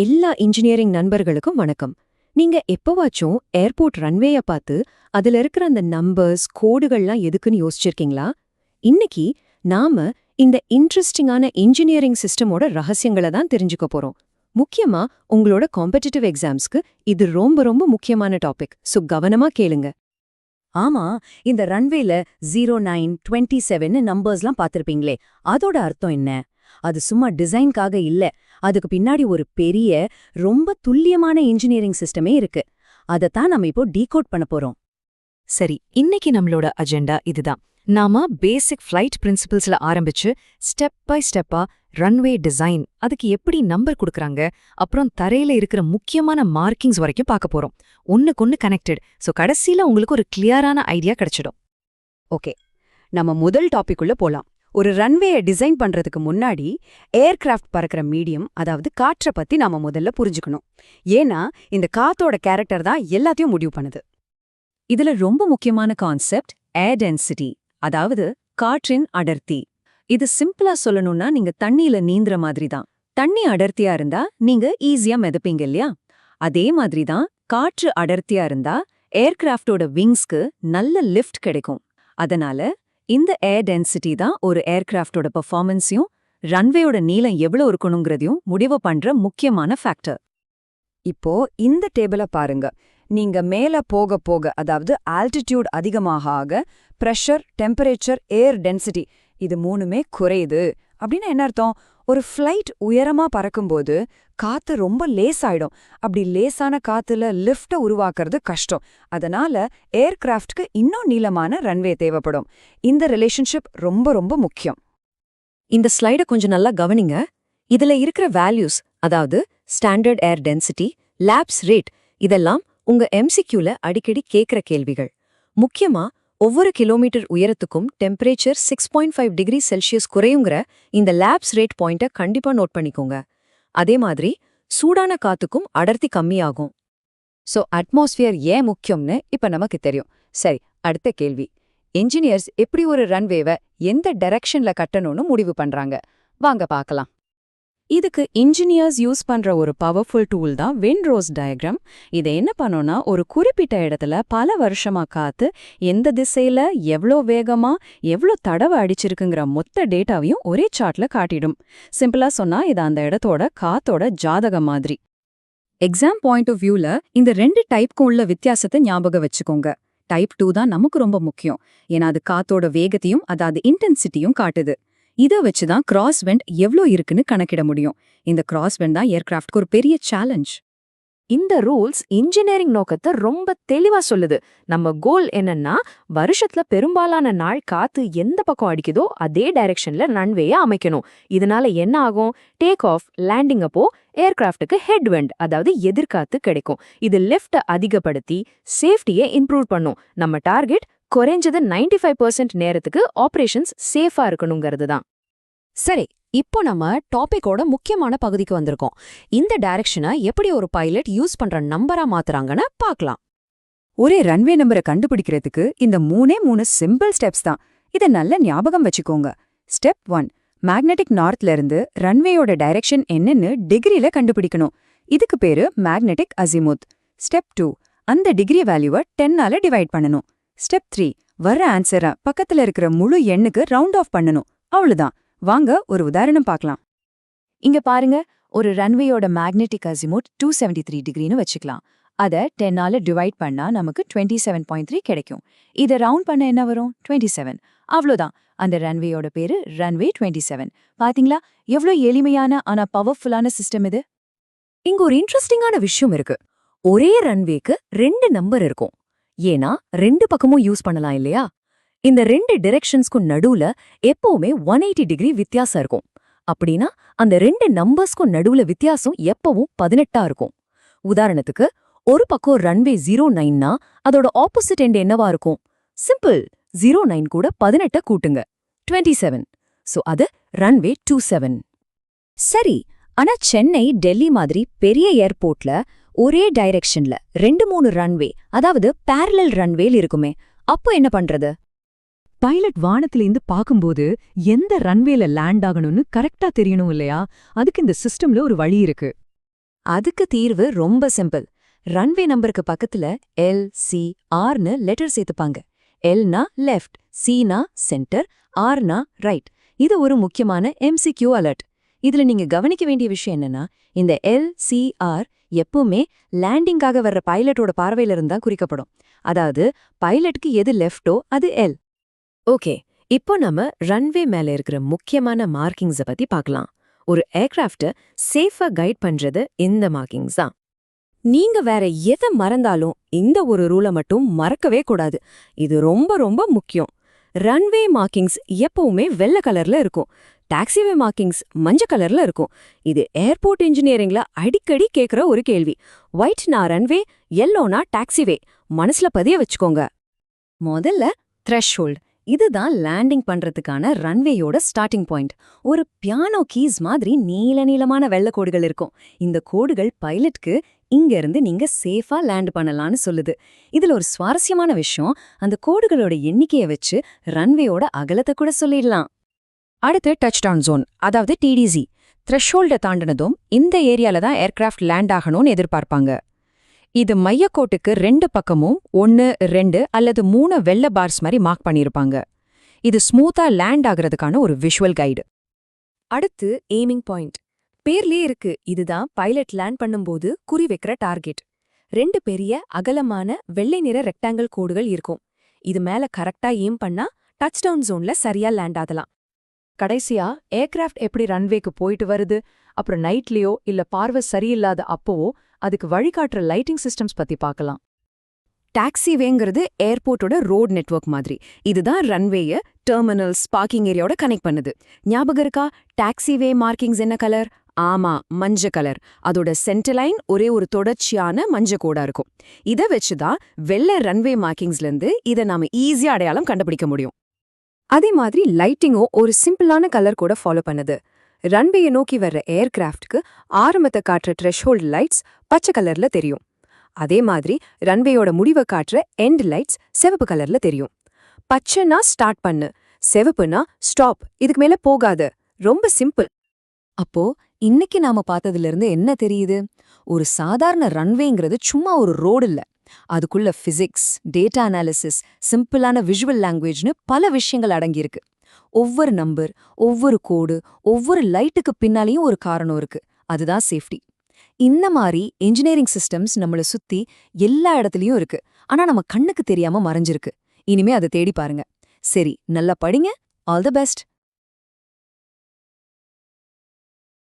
எல்லா இன்ஜினியரிங் நண்பர்களுக்கும் வணக்கம். நீங்க எப்பவாச்சும் ஏர்போர்ட் ரன்வேய பார்த்து அதுல இருக்கிற அந்த நம்பர்ஸ் கோடுகள்லாம் எதுக்குன்னு யோசிச்சிருக்கீங்களா? இன்னைக்கு நாம இந்த இன்ட்ரெஸ்டிங்கான இன்ஜினியரிங் சிஸ்டமோட ரகசியங்களை தான் தெரிஞ்சுக்க போறோம். முக்கியமா உங்களோட காம்படிட்டிவ் எக்ஸாம்ஸ்க்கு இது ரொம்ப ரொம்ப முக்கியமான டாபிக். சோ கவனமா கேளுங்க. ஆமா, இந்த ரன்வேல 09, 27 நம்பர்ஸ்லாம் பார்த்திருப்பீங்களே, அதோட அர்த்தம் என்ன? அது சும்மா டிசைன்காக இல்ல, அதுக்கு பின்னாடி ஒரு பெரிய, ரொம்ப துல்லியமான இன்ஜினியரிங் சிஸ்டமே இருக்கு. அதத்தான் நம்ம இப்போ டீகோட் பண்ண போறோம். சரி, இன்னைக்கு நம்மளோட அஜெண்டா இதுதான். நாம பேசிக் ஃப்ளைட் பிரின்சிபிள்ஸ்ல ஆரம்பிச்சு ஸ்டெப் பை ஸ்டெப்பா ரன்வே டிசைன், அதுக்கு எப்படி நம்பர் கொடுக்கறாங்க, அப்புறம் தரையில இருக்கிற முக்கியமான மார்க்கிங்ஸ் வரைக்கும் பார்க்க போறோம். ஒன்னுக்கொன்னு கனெக்டட். சோ கடைசியில உங்களுக்கு ஒரு கிளியரான ஐடியா கிடைச்சிடும். ஓகே, நம்ம முதல் டாபிக் உள்ள போலாம். ஒரு ரன்வேயை டிசைன் பண்றதுக்கு முன்னாடி ஏர்கிராஃப்ட் பறக்கிற மீடியம், அதாவது காற்றை பத்தி நாம முதல்ல புரிஞ்சுக்கணும். ஏன்னா இந்த காத்தோட கேரக்டர் தான் எல்லாத்தையும் முடிவு பண்ணுது. இதுல ரொம்ப முக்கியமான கான்செப்ட் ஏர் டென்சிட்டி, அதாவது காற்றின் அடர்த்தி. இது சிம்பிளா சொல்லணும்னா நீங்க தண்ணியில நீந்துற மாதிரி தான். தண்ணி அடர்த்தியா இருந்தா நீங்க ஈஸியா மிதப்பீங்க இல்லையா? அதே மாதிரி தான் காற்று அடர்த்தியா இருந்தா ஏர்கிராஃப்டோட விங்ஸ்க்கு நல்ல லிஃப்ட் கிடைக்கும். அதனால இந்த ஏர் டென்சிட்டி தான் ஒரு ஏர்கிராஃப்டோட பெர்ஃபார்மன்ஸையும் ரன்வேயோட நீளம் எவ்வளவு இருக்கணுங்கிறதையும் முடிவு பண்ற முக்கியமான ஃபேக்டர். இப்போ இந்த டேபிள பாருங்க. நீங்க மேல போக போக, அதாவது ஆல்டிடியூட் அதிகமாக ஆக, பிரஷர், டெம்பரேச்சர், ஏர் டென்சிட்டி இது மூணுமே குறையுது. அப்படின்னா என்ன அர்த்தம்? ஒரு ஃப்ளைட் உயரமா பறக்கும்போது காத்து ரொம்ப லேஸ் ஆயிடும். அப்படி லேசான காத்துல லிஃப்ட உருவாக்குறது கஷ்டம். அதனால ஏர்கிராஃப்ட்க்கு இன்னும் நீளமான ரன்வே தேவைப்படும். இந்த ரிலேஷன்ஷிப் ரொம்ப ரொம்ப முக்கியம். இந்த ஸ்லைட கொஞ்சம் நல்லா கவனிங்க. இதுல இருக்கிற வேல்யூஸ், அதாவது ஸ்டாண்டர்ட் ஏர் டென்சிட்டி, லாப்ஸ் ரேட், இதெல்லாம் உங்க எம்சிக்யூல அடிக்கடி கேட்கிற கேள்விகள். முக்கியமா ஒவ்வொரு கிலோமீட்டர் உயரத்துக்கும் டெம்பரேச்சர் 6.5 டிகிரி செல்சியஸ் குறையுங்கிற இந்த லாப்ஸ் ரேட் பாயிண்ட்டை கண்டிப்பா நோட் பண்ணிக்கோங்க. அதே மாதிரி சூடான காத்துக்கும் அடர்த்தி கம்மியாகும். சோ அட்மாஸ்பியர் ஏன் முக்கியம்னு இப்ப நமக்கு தெரியும். சரி, அடுத்த கேள்வி. என்ஜினியர்ஸ் எப்படி ஒரு ரன்வேவை எந்த டைரக்ஷன்ல கட்டணும்னு முடிவு பண்றாங்க? வாங்க பார்க்கலாம். இதுக்கு இன்ஜினியர்ஸ் யூஸ் பண்ற ஒரு பவர்ஃபுல் டூல் தான் விண்ட்ரோஸ் டயக்ராம். இதை என்ன பண்ணோம்னா, ஒரு குறிப்பிட்ட இடத்துல பல வருஷமா காத்து எந்த திசையில எவ்வளோ வேகமா எவ்வளோ தடவை அடிச்சிருக்குங்கிற மொத்த டேட்டாவையும் ஒரே சார்ட்ல காட்டிடும். சிம்பிளா சொன்னா இது அந்த இடத்தோட காத்தோட ஜாதகம் மாதிரி. எக்ஸாம் பாயிண்ட் ஆஃப் வியூல இந்த ரெண்டு டைப்க்கும் உள்ள வித்தியாசத்தை ஞாபகம் வச்சுக்கோங்க. டைப் 2 தான் நமக்கு ரொம்ப முக்கியம். ஏன்னா அது காத்தோட வேகத்தையும், அதாவது இன்டென்சிட்டியும் காட்டுது. இதை வச்சுதான் கிராஸ் வெண்ட் எவ்வளோ இருக்குன்னு கணக்கிட முடியும். இந்த கிராஸ் வெண்ட் தான் ஏர்கிராஃப்ட்க்கு ஒரு பெரிய சேலஞ்ச். இந்த ரூல்ஸ் இன்ஜினியரிங் நோக்கத்தை ரொம்ப தெளிவா சொல்லுது. நம்ம கோல் என்னன்னா, வருஷத்துல பெரும்பாலான நாள் காத்து எந்த பக்கம் அடிக்குதோ அதே டைரக்ஷன்ல ரன்வேயை அமைக்கணும். இதனால என்ன ஆகும்? டேக் ஆஃப், லேண்டிங் அப்போ ஏர்கிராஃப்டுக்கு ஹெட்வெண்ட், அதாவது எதிர்காத்து கிடைக்கும். இது லிஃப்ட் அதிகப்படுத்தி சேஃப்டியை இம்ப்ரூவ் பண்ணும். நம்ம டார்கெட் குறைஞ்சது 95% நேரத்துக்கு ஆபரேஷன்ஸ் சேஃபா இருக்கணுங்கிறது தான். சரி, இப்போ நம்ம டாபிக்கோட முக்கியமான பகுதிக்கு வந்திருக்கோம். இந்த டைரக்ஷனை எப்படி ஒரு பைலட் யூஸ் பண்ற நம்பரா மாத்துறாங்கன்னு பார்க்கலாம். ஒரே ரன்வே நம்பரை கண்டுபிடிக்கிறதுக்கு இந்த மூணே சிம்பிள் ஸ்டெப்ஸ் தான். இதை நல்ல ஞாபகம் வச்சுக்கோங்க. ஸ்டெப் 1, மேக்னெட்டிக் நார்த்ல இருந்து ரன்வேயோட டைரக்ஷன் என்னன்னு டிகிரியில கண்டுபிடிக்கணும். இதுக்கு பேரு மேக்னெட்டிக் அசிமுத். ஸ்டெப் 2, அந்த டிகிரி வேல்யூவை 10ஆல டிவைட் பண்ணணும். ஸ்டெப் 3, வர்ற ஆன்சரை பக்கத்துல இருக்கிற முழு எண்ணுக்கு ரவுண்ட் ஆஃப் பண்ணணும். அவ்வளவுதான். வாங்க ஒரு உதாரணம் பார்க்கலாம். இங்க பாருங்க, ஒரு ரன்வேயோட மேக்னெட்டிக் அசிமுத் 273 டிகிரின்னு வச்சுக்கலாம். அதை 10ஆல டிவைட் பண்ணா நமக்கு 27.3 கிடைக்கும். இதை ரவுண்ட் பண்ண என்ன வரும்? 27. அவ்வளோதான். அந்த ரன்வேயோட பேரு ரன்வே 27. பாத்தீங்களா, எவ்வளோ எளிமையான ஆனா பவர்ஃபுல்லான சிஸ்டம் இது. இங்க ஒரு இன்ட்ரெஸ்டிங்கான விஷயம் இருக்கு. ஒரே ரன்வேக்கு 2 நம்பர் இருக்கும். ஏன்னா 2 பக்கமும் யூஸ் பண்ணலாம் இல்லையா? இந்த 2 டிரெக்ஷன்ஸ்க்கும் நடுவுல எப்பவுமே 180 டிகிரி வித்தியாசம் இருக்கும். அப்படின்னா அந்த 2 நம்பர்ஸ்க்கும் நடுவுல வித்தியாசம் எப்பவும் 18ஆ இருக்கும். உதாரணத்துக்கு, ஒரு பக்கம் ரன்வே 09னா அதோட ஆப்போசிட் எண்ட் என்னவா இருக்கும்? சிம்பிள், 09 கூட 18 கூட்டுங்க, 27. சோ அது ரன்வே 27. சரி, ஆனா சென்னை, டெல்லி மாதிரி பெரிய ஏர்போர்ட்ல ஒரே டைரக்ஷன்ல 2-3 ரன்வே, அதாவது பேரலல் ரன்வேல் இருக்குமே, அப்போ என்ன பண்றது? பைலட் வானத்திலேந்து பாக்கும்போது எந்த ரன்வேல லேண்ட் ஆகணும்னு கரெக்டா தெரியணும் இல்லையா? அதுக்கு இந்த சிஸ்டம்ல ஒரு வழி இருக்கு. அதுக்கு தீர்வு ரொம்ப சிம்பிள். ரன்வே நம்பருக்கு பக்கத்துல எல், சி, ஆர்னு லெட்டர் சேர்த்துப்பாங்க. எல்னா லெஃப்ட், சினா சென்டர், ஆர்னா ரைட். இது ஒரு முக்கியமான MCQ அலர்ட். இதுல நீங்க கவனிக்க வேண்டிய விஷயம் என்னன்னா, இந்த எல், சி, ஆர் எப்பவுமே லேண்டிங்காக வர்ற பைலட்டோட பார்வையில இருந்தா குறிக்கப்படும். அதாவது பைலட்க்கு எது லெஃப்டோ அது எல். ஓகே, இப்போ நம்ம ரன்வே மேல இருக்கிற முக்கியமான மார்க்கிங்ஸ பத்தி பார்க்கலாம். ஒரு ஏர்கிராஃப்ட சேஃபா கைட் பண்றது இந்த மார்க்கிங்ஸ் தான். நீங்க வேற எதை மறந்தாலும் இந்த ஒரு ரூலை மட்டும் மறக்கவே கூடாது. இது ரொம்ப ரொம்ப முக்கியம். ரன்வே மார்க்கிங்ஸ் எப்பவுமே வெள்ளை கலர்ல இருக்கும். டாக்ஸிவே மார்க்கிங்ஸ் மஞ்சள் கலர்ல இருக்கும். இது ஏர்போர்ட் இன்ஜினியரிங்ல அடிக்கடி கேக்குற ஒரு கேள்வி. ஒயிட்னா ரன்வே, எல்லோனா டாக்ஸிவே. மனசுல பதிய வச்சுக்கோங்க. முதல்ல த்ரெஷ்ஹோல்ட். இதுதான் லேண்டிங் பண்றதுக்கான ரன்வேயோட ஸ்டார்டிங் பாயிண்ட். ஒரு பியானோ கீஸ் மாதிரி நீல நீளமான வெள்ளை கோடுகள் இருக்கும். இந்த கோடுகள் பைலட்க்கு இங்க இருந்து நீங்க சேஃபா லேண்ட் பண்ணலாம்னு சொல்லுது. இதுல ஒரு சுவாரஸ்யமான விஷயம், அந்த கோடுகளோட எண்ணிக்கையை வச்சு ரன்வேயோட அகலத்தை கூட சொல்லிடலாம். அடுத்து டச் டவுன் ஜோன், அதாவது TDZ. த்ரெஷ்ஹோல்ட தாண்டினதும் இந்த ஏரியால தான் ஏர்கிராஃப்ட் லேண்ட் ஆகணும்னு எதிர்பார்ப்பாங்க. இது மையக்கோட்டுக்கு 2 பக்கமும் 1, 2 அல்லது 3 வெள்ளை பார்ஸ் மாதிரி மார்க் பண்ணியிருப்பாங்க. இது ஸ்மூத்தா லேண்ட் ஆகுறதுக்கான ஒரு விஷுவல் கைடு. அடுத்து எய்மிங் பாயிண்ட். பேர்லயே இருக்கு, இதுதான் பைலட் லேண்ட் பண்ணும்போது குறி வைக்கிற டார்கெட். 2 பெரிய அகலமான வெள்ளை நிற ரெக்டாங்கிள் கோடுகள் இருக்கும். இது மேல கரெக்டா எய்ம் பண்ணா டச் டவுன் ஜோன்ல சரியா லேண்ட் ஆகலாம். கடைசியா ஏர்கிராஃப்ட் எப்படி ரன்வேக்கு போயிட்டு வருது, அப்புறம் நைட்லயோ இல்ல பார்வை சரியில்லாத அப்போவோ அதுக்கு வழிகாட்டுற லைட்டிங் சிஸ்டம்ஸ் பத்தி பார்க்கலாம். டாக்ஸிவேங்கிறது ஏர்போர்ட்டோட ரோட் நெட்வொர்க் மாதிரி. இதுதான் ரன்வேய டெர்மினல்ஸ், பார்க்கிங் ஏரியாவோட கனெக்ட் பண்ணுது. ஞாபகம் இருக்கா, டாக்ஸிவே மார்க்கிங்ஸ் என்ன கலர்? ஆமா, மஞ்சள் கலர். அதோட சென்டர் லைன் ஒரே ஒரு தொடர்ச்சியான மஞ்சள் கோடா இருக்கும். இதை வச்சுதான் வெள்ளை ரன்வே மார்க்கிங்ஸ்லேருந்து இதை நாம ஈஸியா அடையாளம் கண்டுபிடிக்க முடியும். அதே மாதிரி லைட்டிங்கும் ஒரு சிம்பிளான கலர் கூட ஃபாலோ பண்ணுது. ரன்வேயை நோக்கி வர்ற ஏர்கிராஃப்ட்க்கு ஆரம்பத்தை காட்டுற த்ரெஷ்ஹோல்ட் லைட்ஸ் பச்சை கலர்ல தெரியும். அதே மாதிரி ரன்வேயோட முடிவை காட்டுற எண்ட் லைட்ஸ் சிவப்பு கலர்ல தெரியும். பச்சைனா ஸ்டார்ட் பண்ணு, சிவப்புனா ஸ்டாப், இதுக்கு மேல போகாது. ரொம்ப சிம்பிள். அப்போ இன்னைக்கு நாம பார்த்ததிலிருந்து என்ன தெரியுது? ஒரு சாதாரண ரன்வேங்கிறது சும்மா ஒரு ரோடு இல்ல. அதுக்குள்ள பிசிக்ஸ், டேட்டா அனாலிசிஸ், சிம்பிளான விஷுவல் லாங்குவேஜ்னு பல விஷயங்கள் அடங்கியிருக்கு. ஒவ்வொரு நம்பர், ஒவ்வொரு கோடு, ஒவ்வொரு லைட்டுக்கு பின்னாலேயும் ஒரு காரணம் இருக்கு. அதுதான் சேஃப்டி. இந்த மாதிரி இன்ஜினியரிங் சிஸ்டம்ஸ் நம்மள சுத்தி எல்லா இடத்துலயும் இருக்கு. ஆனா நம்ம கண்ணுக்கு தெரியாம மறைஞ்சிருக்கு. இனிமே அதை தேடி பாருங்க. சரி, நல்லா படிங்க. All the best.